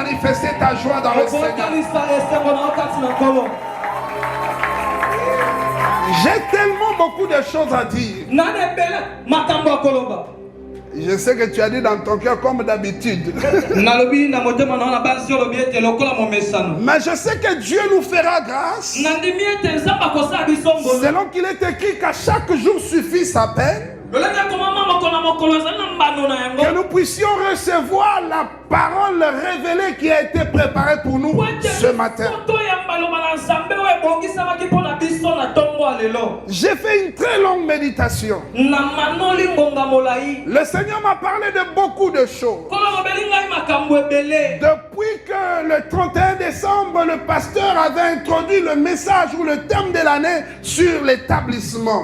manifester ta joie dans le Seigneur. J'ai tellement beaucoup de choses à dire. Je sais que tu as dit dans ton cœur comme d'habitude. Mais je sais que Dieu nous fera grâce. Selon qu'il est écrit qu'à chaque jour suffit sa peine. Que nous puissions recevoir la parole révélée qui a été préparée pour nous ce matin. J'ai fait une très longue méditation. Le Seigneur m'a parlé de beaucoup de choses. Depuis que le 31 décembre, le pasteur avait introduit le message ou le thème de l'année sur l'établissement.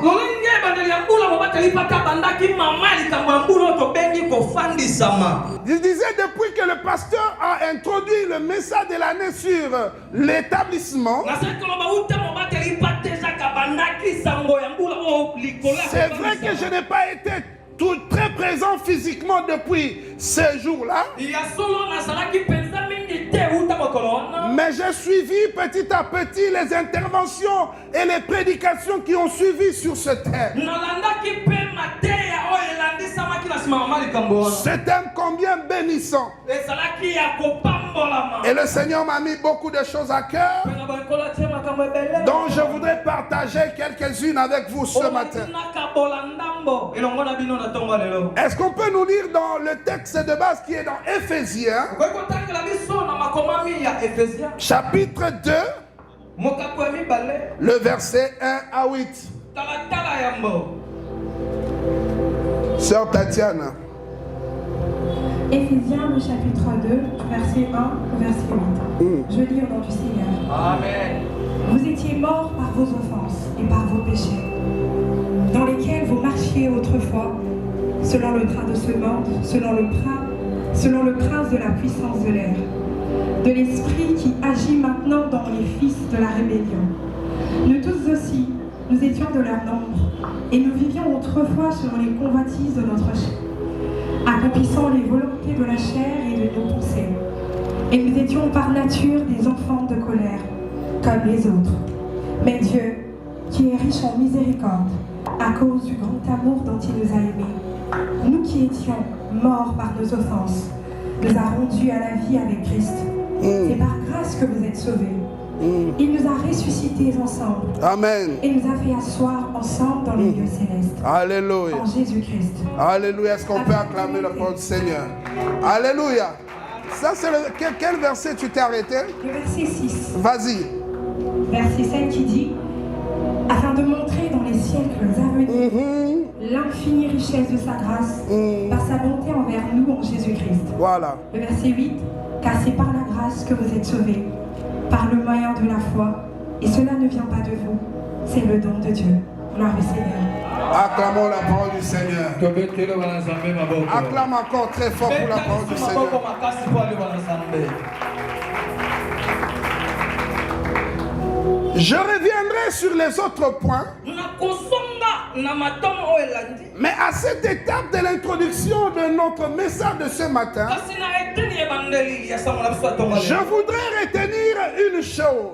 Il disait depuis que le pasteur a introduit le message de l'année sur l'établissement, c'est vrai que je n'ai pas été très présent physiquement depuis ce jour-là. Mais j'ai suivi petit à petit les interventions et les prédications qui ont suivi sur ce thème. Ce thème combien bénissant. Et le Seigneur m'a mis beaucoup de choses à cœur, dont je voudrais partager quelques-unes avec vous ce matin. Est-ce qu'on peut nous lire dans le texte de base qui est dans Éphésiens, chapitre 2, le verset 1 à 8. Sœur Tatiana. Éphésiens, le chapitre 2, verset 1 au verset 8. Je lis au nom du Seigneur. Amen. Vous étiez morts par vos offenses et par vos péchés, dans lesquels vous marchiez autrefois, selon le train de ce monde, selon le prince de la puissance de l'air, de l'esprit qui agit maintenant dans les fils de la rébellion. Nous tous aussi, nous étions de leur nombre, et nous vivions autrefois selon les convoitises de notre chair, accomplissant les volontés de la chair et de nos pensées. Et nous étions par nature des enfants de colère, comme les autres. Mais Dieu, qui est riche en miséricorde, à cause du grand amour dont il nous a aimés, nous qui étions morts par nos offenses, nous a rendus à la vie avec Christ. C'est par grâce que vous êtes sauvés. Il nous a ressuscités ensemble. Amen. Et nous a fait asseoir ensemble dans les lieux célestes. Alléluia. En Jésus-Christ. Alléluia. Est-ce qu'on peut acclamer le nom du Seigneur? Alléluia. Ça, c'est quel verset tu t'es arrêté? Le verset 6. Vas-y. Verset 7 qui dit: afin de montrer dans les siècles à venir l'infinie richesse de sa grâce par sa bonté envers nous en Jésus-Christ. Voilà. Le verset 8, car c'est par la grâce que vous êtes sauvés, par le moyen de la foi, et cela ne vient pas de vous, c'est le don de Dieu. Gloire au Seigneur. Acclamons la parole du Seigneur. Acclame encore très fort pour la parole du Seigneur. Je reviendrai sur les autres points. Mais à cette étape de l'introduction de notre message de ce matin, je voudrais retenir une chose.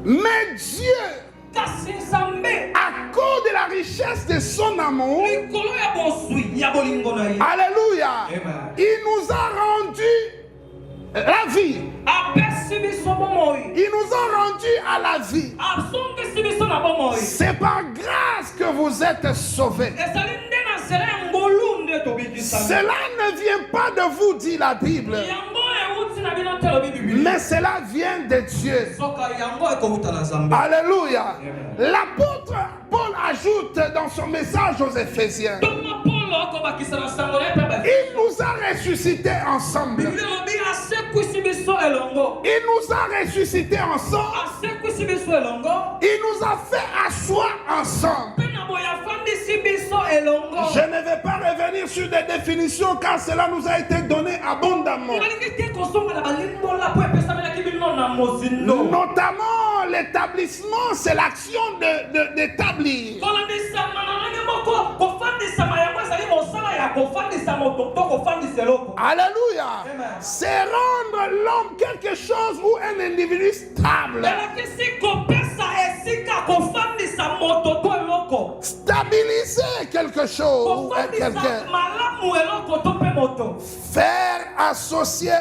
Mais Dieu, à cause de la richesse de son amour, alléluia, il nous a rendu la vie. Il nous a rendu à la vie. C'est par grâce que vous êtes sauvés. Cela ne vient pas de vous, dit la Bible, mais cela vient de Dieu. Alléluia. L'apôtre Paul ajoute dans son message aux Éphésiens, il nous a ressuscités ensemble. Il nous a ressuscités ensemble. Il nous a fait asseoir ensemble. Je ne vais pas revenir sur des définitions car cela nous a été donné abondamment. Notamment l'établissement, c'est l'action d'établir. Alléluia. C'est rendre l'homme quelque chose ou un individu stable. Stabiliser quelque chose ou quelqu'un. Faire associer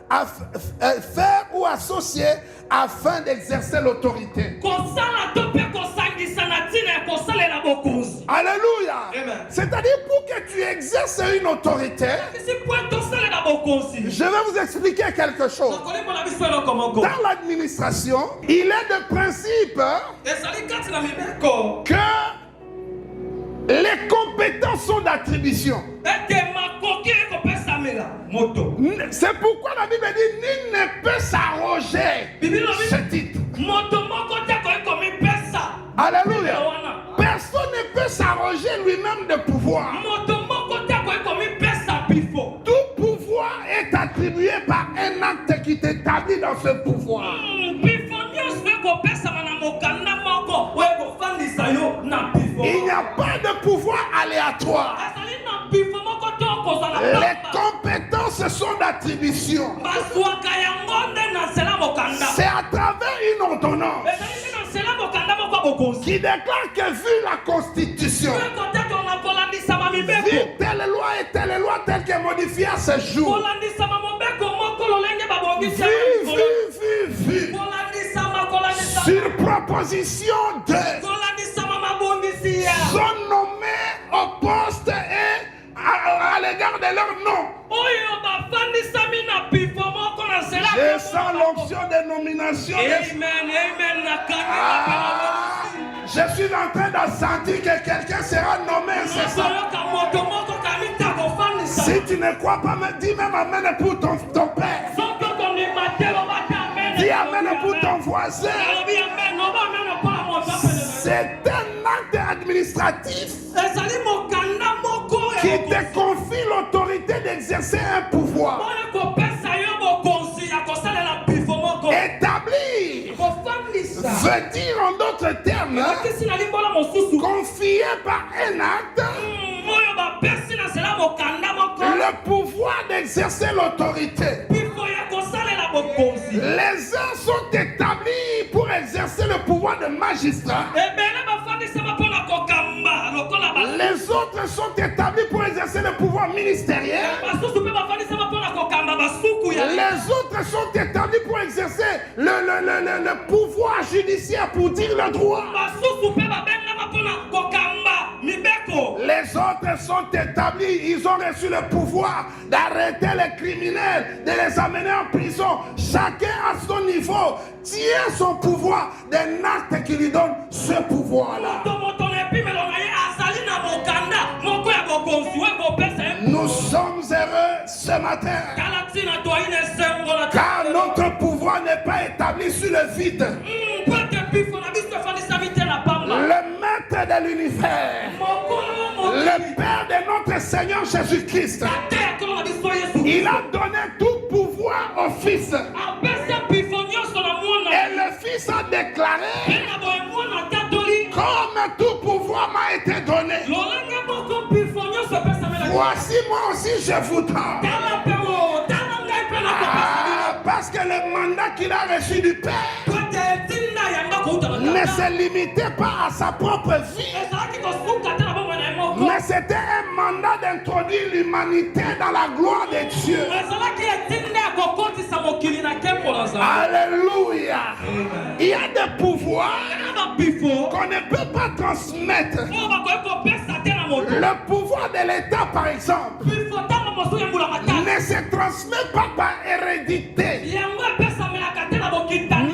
faire ou associer afin d'exercer l'autorité. Alléluia. C'est-à-dire pour que tu exerces une autorité, je vais vous expliquer quelque chose. Dans l'administration, il est de principe que les compétences sont d'attribution. C'est pourquoi la Bible dit nul ne peut s'arroger ce titre. Alléluia. Personne ne peut s'arroger lui-même de pouvoir. Tout pouvoir est attribué par un acte qui t'établit dans ce pouvoir. Il n'y a pas de pouvoir aléatoire. Les compétences sont d'attribution. C'est à travers une ordonnance qui déclare que vu la Constitution, vu telle loi et telle loi telle qu'elle est modifiée à ce jour, vu, sur proposition de sont nommés au poste et à l'égard de leur nom. Je sens l'option de nomination. Je suis en train de sentir que quelqu'un sera nommé incessamment. Si tu ne crois pas, dis même amen pour ton père. Dis amen pour ton voisin. C'est un acte administratif qui te confie l'autorité d'exercer un pouvoir établi. Veut dire en d'autres termes confié par un acte le pouvoir d'exercer l'autorité. Les uns sont établis pour exercer le pouvoir de magistrat. Les autres sont établis pour exercer le pouvoir ministériel. Les autres sont établis pour exercer le pouvoir judiciaire pour dire le droit. Les autres sont établis, ils ont reçu le pouvoir d'arrêter les criminels, de les amener en prison. Chacun à son niveau tient son pouvoir d'un acte qui lui donne ce pouvoir-là. Nous sommes heureux ce matin car notre pouvoir n'est pas établi sur le vide. Le maître de l'univers, le Père de notre Seigneur Jésus-Christ, il a donné tout pouvoir au Fils. Et le Fils a déclaré, comme tout pouvoir m'a été donné, voici moi aussi je vous donne. Parce que le mandat qu'il a reçu du Père ne se limitait pas à sa propre vie, mais c'était un mandat d'introduire l'humanité dans la gloire de Dieu. Alléluia. Il y a des pouvoirs qu'on ne peut pas transmettre. Le pouvoir de l'État, par exemple, ne se transmet pas par hérédité.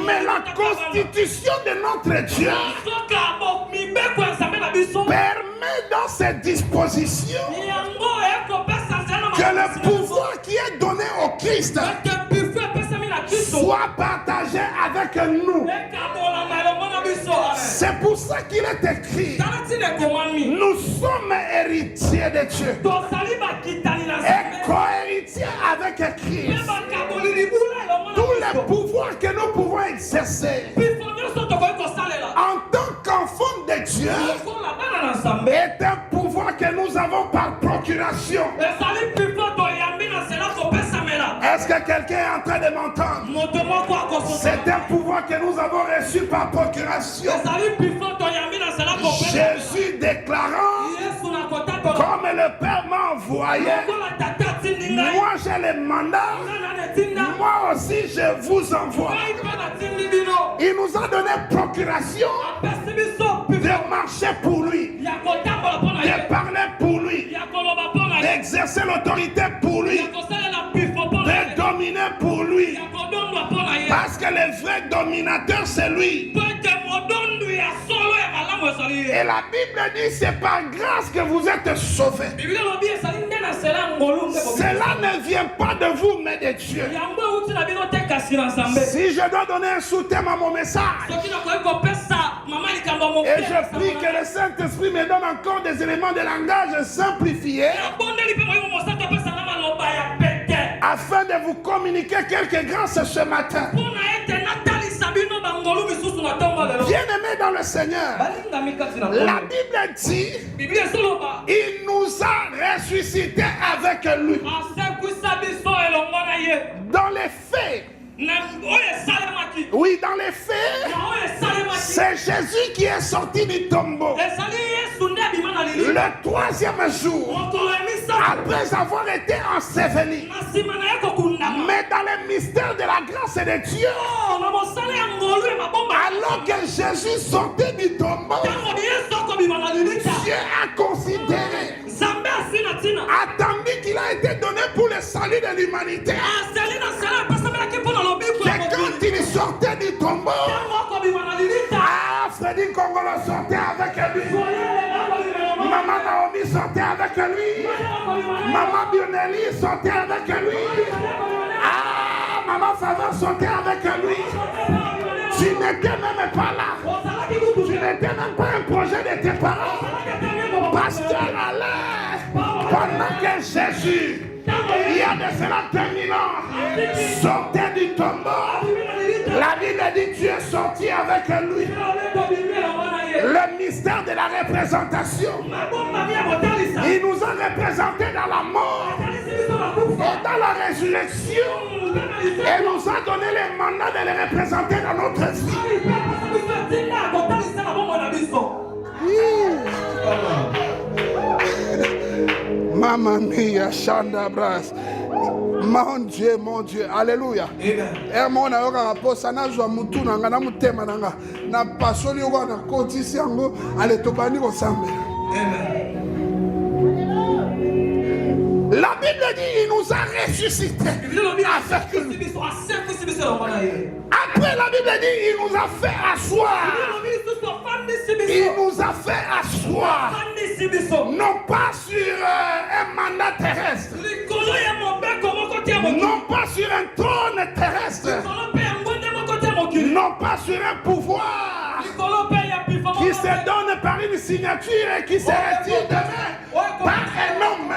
Mais la constitution de notre Dieu permet dans ses dispositions que le pouvoir qui est donné au Christ soit partagé avec nous. C'est pour ça qu'il est écrit, nous sommes héritiers de Dieu et co-héritiers avec Christ. Tous les pouvoirs que nous pouvons exercer en tant qu'enfants de Dieu est un pouvoir que nous avons par procuration. Est-ce que quelqu'un est en train de m'entendre? C'est un pouvoir que nous avons reçu par procuration. Jésus déclarant, comme le Père m'a envoyé, moi j'ai le mandat, moi aussi je vous envoie. Il nous a donné procuration de marcher pour lui, de parler pour lui, d'exercer l'autorité pour lui, de dominer pour lui. Parce que le vrai dominateur c'est lui. Et la Bible dit c'est par grâce que vous êtes sauvés. Cela ne vient pas de vous mais de Dieu. Si je dois donner un sous-thème à mon message, et je prie que le Saint-Esprit me donne encore des éléments de langage simplifiés afin de vous communiquer quelques grâces ce matin. Bien-aimés dans le Seigneur, la Bible dit il nous a ressuscités avec lui. Dans les faits, oui, dans les faits, c'est Jésus qui est sorti du tombeau le troisième jour après avoir été enseveli. Mais dans le mystère de la grâce de Dieu, alors que Jésus sortait du tombeau, Dieu a considéré, attendu qu'il a été donné pour le salut de l'humanité, que quand il sortait du tombeau, Freddy Kongolo sortait avec lui, Maman Naomi sortait avec lui, Maman Bionelli sortait avec lui, Maman Faveur sortait avec lui. Tu n'étais même pas là, tu n'étais même pas un projet de tes parents. Pasteur allait pendant que Jésus, il y a de cela terminant, sortait du tombeau. La Bible dit Dieu est sorti avec lui. Le mystère de la représentation. Il nous a représentés dans la mort et dans la résurrection. Et nous a donné le mandat de les représenter dans notre vie. Mamma mia, Shanda Bras. Mon Dieu, alléluia. Et mon aura posa na zo mutu na ngana mutema nanga na pasoli yo na kotisi yango ale tobani ko sambe. La Bible dit il nous a ressuscités. Après la Bible dit il nous a fait asseoir. Il nous a fait asseoir. Non pas sur un mandat terrestre. Non pas sur un trône terrestre. Non pas sur un pouvoir qui se donne par une signature et qui se retire demain par un homme.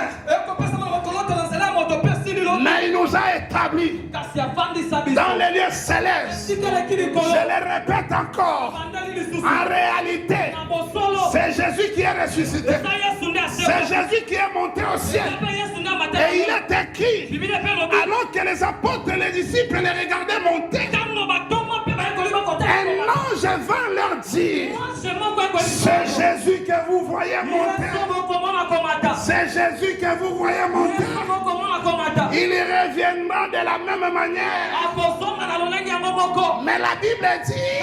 Mais il nous a établis dans les lieux célestes. Je le répète encore. En réalité, c'est Jésus qui est ressuscité. C'est Jésus qui est monté au ciel. Et il est écrit, alors que les apôtres et les disciples les regardaient monter, un ange vint leur dire, c'est Jésus que vous voyez monter. C'est Jésus que vous voyez monter. Il reviendra de la même manière. Mais la Bible dit,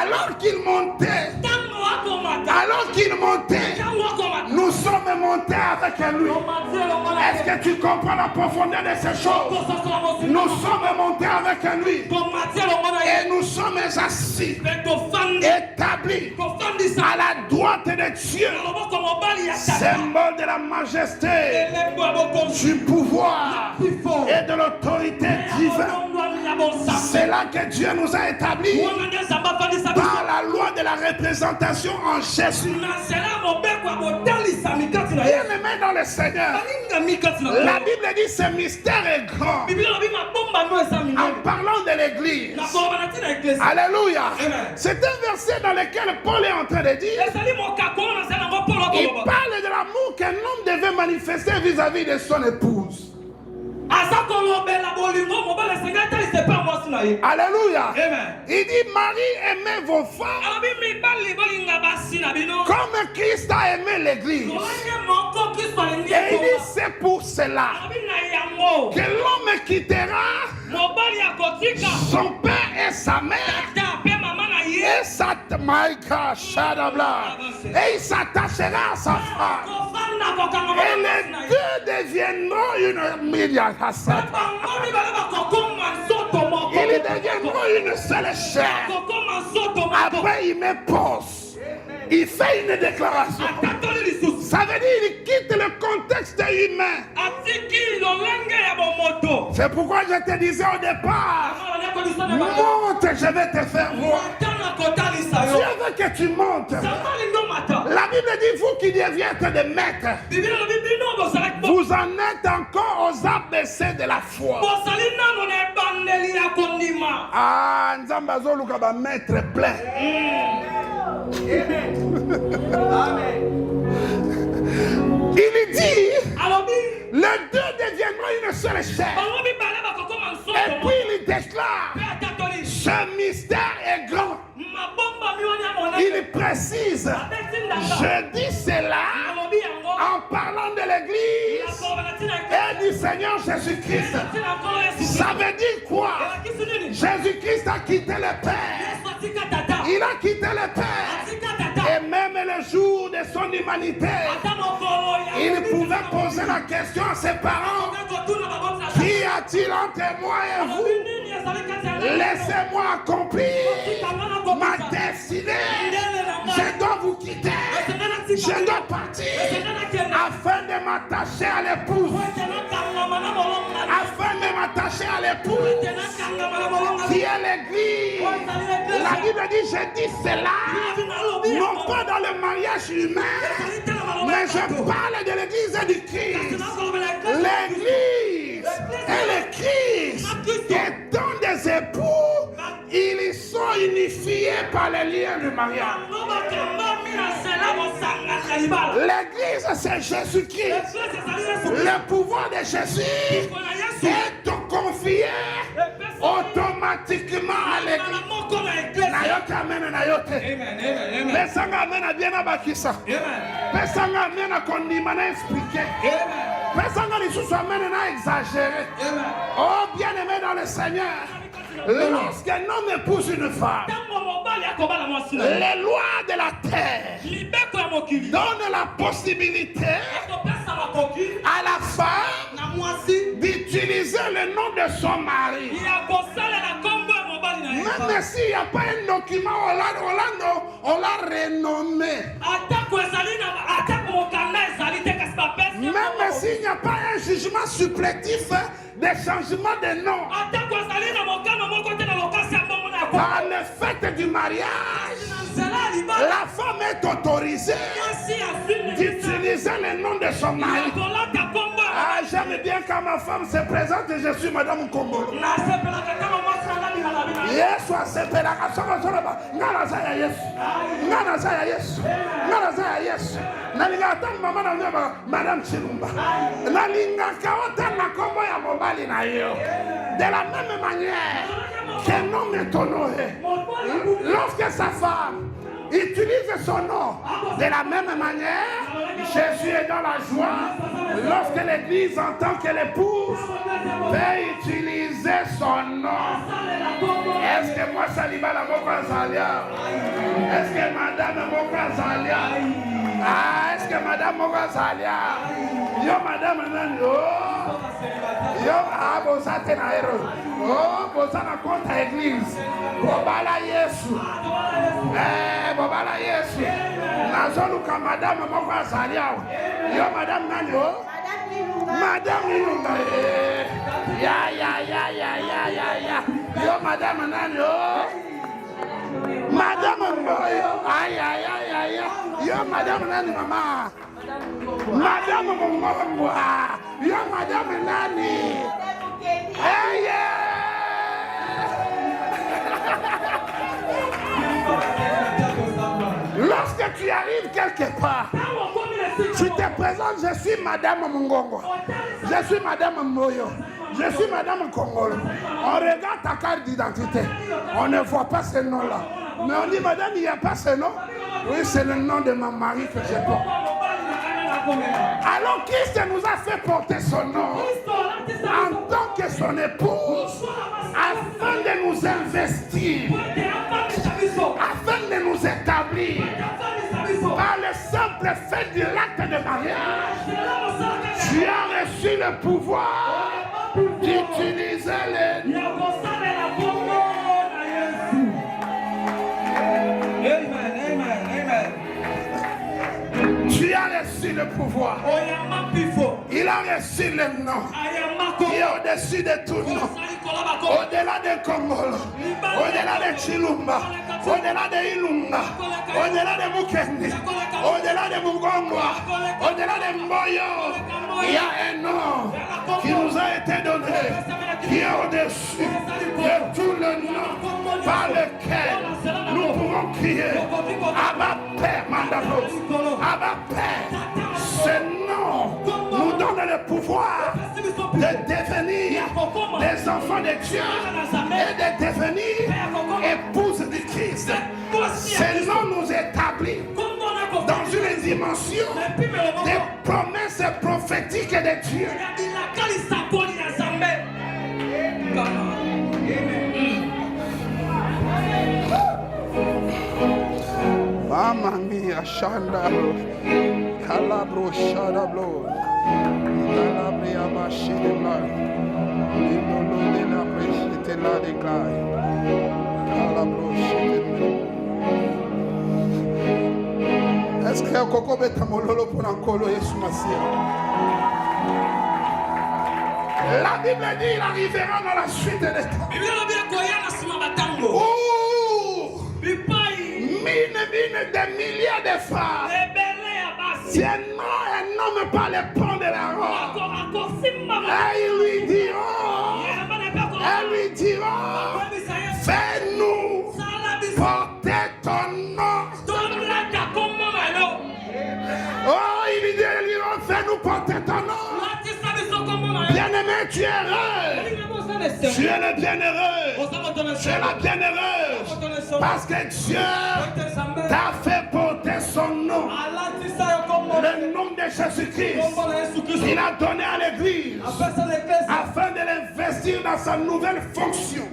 alors qu'il montait, nous sommes montés avec lui. Est-ce que tu comprends la profondeur de ces choses? Nous sommes montés avec lui. Et nous sommes assis, établis à la droite de Dieu, symbole de la majesté, du pouvoir et de l'autorité divine. C'est là que Dieu nous a établis par la loi de la représentation en Jésus. Bien-aimés dans le Seigneur, la Bible dit ce mystère est grand. En parlant de l'Église, alléluia, c'est un verset dans lequel Paul est en train de dire Il parle de l'amour qu'un homme devait manifester vis-à-vis de son épouse. Alléluia. Amen. Il dit, Marie, aimez vos femmes comme Christ a aimé l'église. Et il dit, c'est pour cela que l'homme quittera son père et sa mère et et il s'attachera à sa femme. Et les deux deviendront une ils deviendront une seule chair. Après, il met pause. Il fait une déclaration. Ça veut dire qu'il quitte le contexte humain. C'est pourquoi je te disais au départ, monte, je vais te faire voir. Dieu veut que tu montes. La Bible dit, vous qui deviez être des maîtres, vous en êtes encore aux ABC de la foi. Ah, Nzambazo Lukaba, maître plein. Il dit, les deux deviendront une seule chair. Et puis il déclare, ce mystère est grand. Il précise, je dis cela en parlant de l'église et du Seigneur Jésus-Christ. Ça veut dire quoi? Jésus-Christ a quitté le Père. Il a quitté le Père. Et même le jour de son humanité, il pouvait poser la question à ses parents, qui a-t-il entre moi et vous? Laissez-moi accomplir ma destinée. Je dois vous quitter. Je dois partir afin de m'attacher à l'épouse. Afin de m'attacher à l'épouse qui est l'église. La Bible dit, je dis cela non pas dans le mariage humain, mais je parle de l'église et du Christ. L'église et le Christ étant des époux, ils sont unifiés par les liens du mariage. L'église, c'est Jésus-Christ. Le pouvoir de Jésus est confié automatiquement à l'église. Nayote amen nayote. Pesanga amen a bien abakisa. Pesanga amen a kondima na expliquer. Pesanga lisusu amen na exagérer. Oh bien-aimé dans le Seigneur, lorsqu'un homme épouse une femme, les lois de la terre donnent la possibilité à la femme d'utiliser le nom de son mari. Même s'il n'y a pas un document, on l'a renommé. Même s'il n'y a pas un jugement supplétif de changement de nom. Par le fait du mariage, la femme est autorisée d'utiliser le nom de son mari. Ah, j'aime bien quand ma femme se présente et je suis Madame Kombolo. Yesu asepelaka soko soroba ngala saya Yesu ngala saya Yesu ngala saya Yesu nalinga ta mama na nyaba Madame Chilumba nalinga kaota na kombo ya mobali na yo de la même manière qu'un homme est honoré lorsque sa femme utilise son nom de la même manière. Jésus est dans la joie lorsque l'église entend que l'épouse peut utiliser son nom. Est-ce que moi Saliba la Mokwa Zalia? Est-ce que Madame Mokwa Zalia? Ah, est-ce que Madame Mokwa Zalia? Yo Madame Nando. Yo Abosa Tenaero. Oh, Bosa na compte église. Bobala Yesu. Bobala Yesu. Nazoluka Madame Mokwa Zalia. Yo Madame Nando. Madame Nando. Ya. Yo Madame Nando. Madame Mboyo. Ay. Yo Madame Nando mama. Madame Mboyo. Yo Madame Nani. Hey, Lorsque tu tu arrives quelque part, tu te présentes, je suis Madame Mungongo, je suis Madame Moyo, je suis Madame Congolo. On regarde ta carte d'identité, on ne voit pas ce nom-là. Mais on dit, Madame, il n'y a pas ce nom. Oui, c'est le nom de ma mari que je porte. Alors Christ nous a fait porter son nom en tant que son épouse, afin de nous investir, afin de nous établir par le simple fait de l'acte de mariage. Tu as reçu le pouvoir d'utiliser les noms. Tu as reçu le pouvoir. Il a reçu le nom qui est au-dessus de tout nom. Au-delà de Congolo, au-delà de Chilumba, au-delà de Ilunga, au-delà de Mukendi, au-delà de Mungongwa, au-delà de Mboyo, il y a un nom qui nous a été donné, qui est au-dessus de tout le nom par lequel nous pouvons crier Abba Père Mandalo, Abba Père. Ce nom nous donne le pouvoir de devenir des enfants de Dieu et de devenir épouses de Christ. Ce nom nous établit dans une dimension des promesses prophétiques de Dieu. Mamma mia, Shanda, Calabro, Shadablo, Calabria, Bashidla, Lolo de la Preshite la Decay, Calabro, Shidablo. Est-ce que Coco Betamololo pour Ankolo Yesu Massia? La Bible dit il arrivera dans la suite de l'état. Mine des milliers de femmes. C'est un homme par les ponts de la robe. Et ils lui diront, fais-nous porter ton nom. Oh, ils lui diront, fais-nous porter ton nom. Bien-aimé, tu es heureux. Tu es le bienheureux. Tu es la bienheureuse. Parce que Dieu t'a fait porter son nom. Le nom de Jésus-Christ. Il a donné à l'église afin de l'investir dans sa nouvelle fonction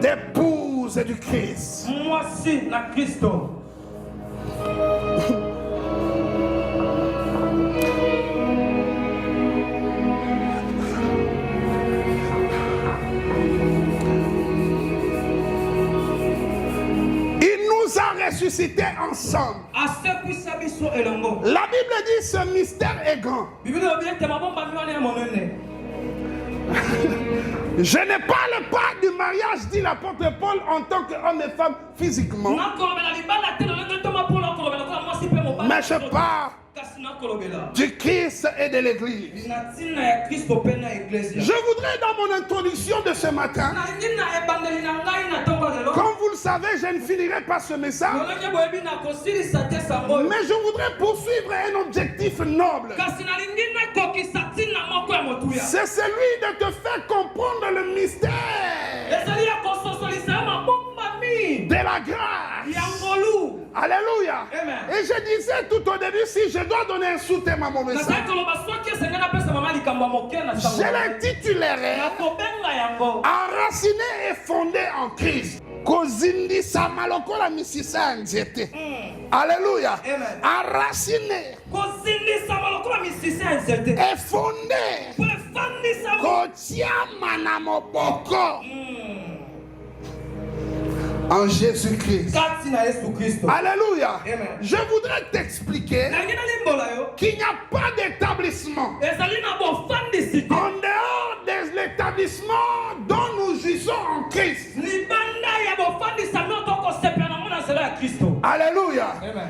d'épouse du Christ. Moi aussi, la Christo. Ressuscité ensemble. La Bible dit ce mystère est grand. Je ne parle pas du mariage, dit l'apôtre Paul, en tant qu'homme et femme physiquement. Mais je parle du Christ et de l'Église. Je voudrais dans mon introduction de ce matin, comme vous le savez, je ne finirai pas ce message, mais je voudrais poursuivre un objectif noble. C'est celui de te faire comprendre le mystère de la grâce. Alléluia. Amen. Et je disais tout au début, si je dois donner un soutien à mon message, je l'intitulerai Enraciné et fondé en Christ. Kozindi samaloko la misisa nzete. Alléluia. Enraciné et fondé kotia manamoboko en Jésus-Christ. Alléluia. Amen. Je voudrais t'expliquer qu'il n'y a pas d'établissement en dehors de l'établissement dont nous jouissons en Christ. Alléluia. Amen.